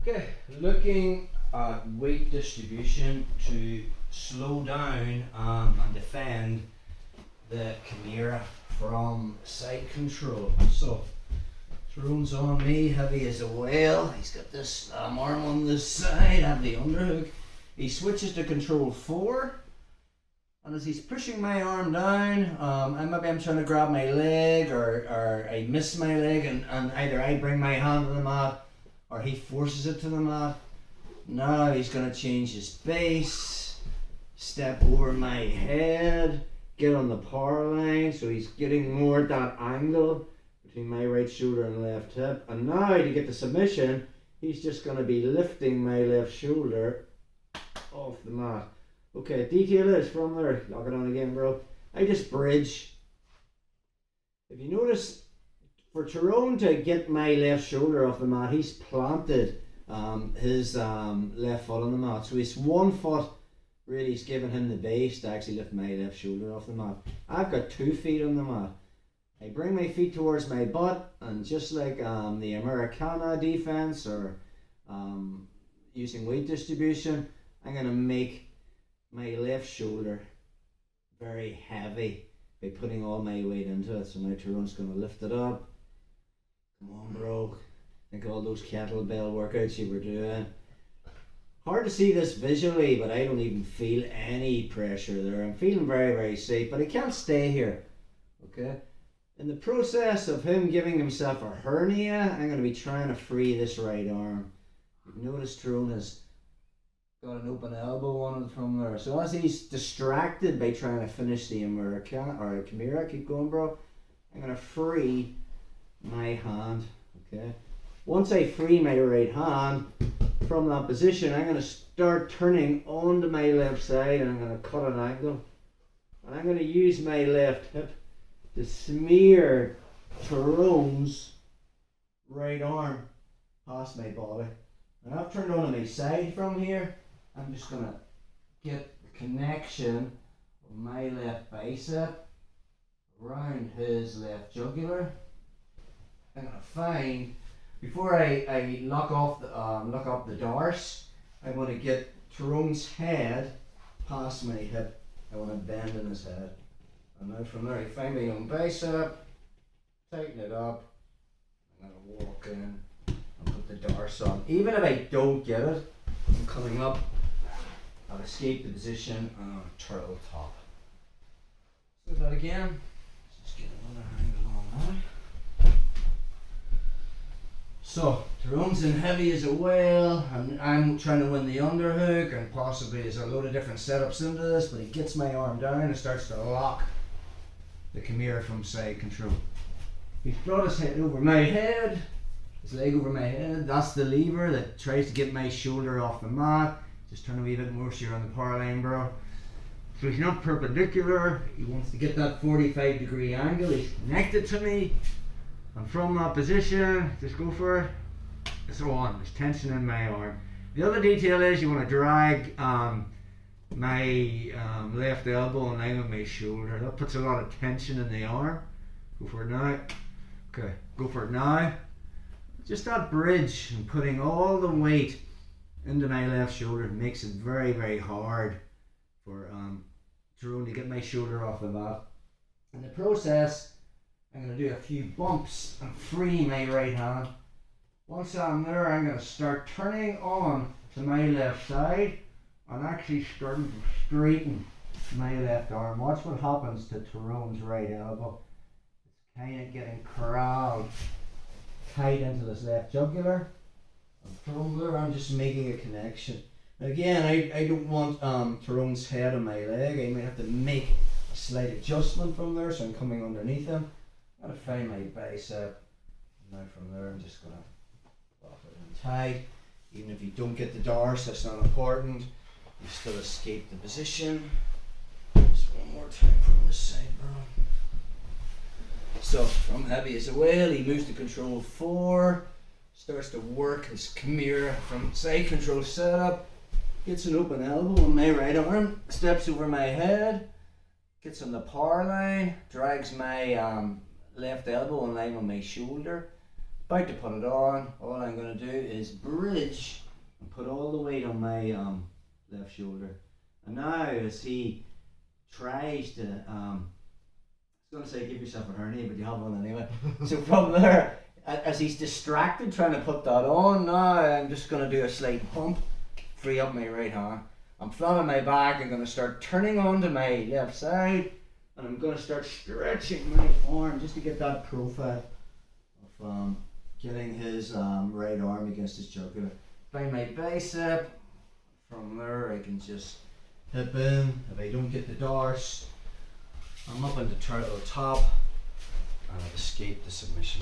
Okay, looking at weight distribution to slow down and defend the Kimura from side control. So, Tyrone's on me, heavy as a whale. He's got this arm on this side, I have the underhook. He switches to control 4, and as he's pushing my arm down, I'm trying to grab my leg, or I miss my leg, and either I bring my hand to the mat or he forces it to the mat. Now he's going to change his base, step over my head, get on the power line, so he's getting more at that angle between my right shoulder and left hip. And now to get the submission, he's just going to be lifting my left shoulder off the mat. Okay, detail is from there, lock it on again, bro. I just bridge. If you notice, for Tyrone to get my left shoulder off the mat, he's planted his left foot on the mat. So his one foot really is giving him the base to actually lift my left shoulder off the mat. I've got 2 feet on the mat. I bring my feet towards my butt, and just like the Americana defense or using weight distribution, I'm going to make my left shoulder very heavy by putting all my weight into it. So now Tyrone's going to lift it up. Come on, bro. Think of all those kettlebell workouts you were doing. Hard to see this visually, but I don't even feel any pressure there. I'm feeling very, very safe, but I can't stay here. Okay? In the process of him giving himself a hernia, I'm going to be trying to free this right arm. You've noticed Tyrone has got an open elbow on it from there. So as he's distracted by trying to finish the Americana or Kimura, keep going, bro. I'm going to free my hand. Okay. Once I free my right hand from that position, I'm going to start turning onto my left side, and I'm going to cut an angle. And I'm going to use my left hip to smear Tyrone's right arm past my body. And I've turned onto my side from here. I'm just going to get the connection of my left bicep around his left jugular. I'm going to find, before I lock up the dorsal, I want to get Tyrone's head past my hip. I want to bend in his head. And now from there I find my own bicep, tighten it up, I'm going to walk in and put the dorsal on. Even if I don't get it, I'm coming up, I've escaped the position, and I'll turtle top. Let's do that again. Let's just get another angle on that. So, Tyrone's in heavy as a whale, and I'm trying to win the underhook, and possibly there's a load of different setups into this, but he gets my arm down and starts to lock the Kimura from side control. He's brought his head over my head, his leg over my head. That's the lever that tries to get my shoulder off the mat. Just turn a wee bit more so you're on the power line, bro. So he's not perpendicular, he wants to get that 45-degree angle. He's connected to me. And from that position, just go for it. It's on. There's tension in my arm. The other detail is you want to drag my left elbow in line with my shoulder. That puts a lot of tension in the arm. Go for it now. Okay, go for it now. Just that bridge and putting all the weight into my left shoulder makes it very, very hard for Tyrone to get my shoulder off the mat. In the process, I'm going to do a few bumps and free my right hand. Once I'm there, I'm going to start turning on to my left side and actually starting to straighten my left arm. Watch what happens to Tyrone's right elbow. It's kind of getting corralled tight into this left jugular. And from there, I'm just making a connection. Again, I don't want Tyrone's head on my leg. I might have to make a slight adjustment from there, so I'm coming underneath him. I'm going to find my bicep. Now from there, I'm just going to lock it in tight. Even if you don't get the dorsal, that's not important. You still escape the position. Just one more time from this side, bro. So from heavy as a whale, he moves to control 4. Starts to work his Kimura from side control setup. Gets an open elbow on my right arm. Steps over my head. Gets on the power line. Drags my left elbow in line with my shoulder. About to put it on, all I'm going to do is bridge and put all the weight on my left shoulder. And now as he tries to, I was going to say give yourself a hernia, but you have one anyway. So from there, as he's distracted trying to put that on, now I'm just going to do a slight pump, free up my right hand. I'm flat on my back, I'm going to start turning onto my left side, and I'm going to start stretching my arm just to get that profile of getting his right arm against his jugular. By my bicep, from there I can just hip in. If I don't get the dorsal, I'm up into turtle top, and I've escaped the submission.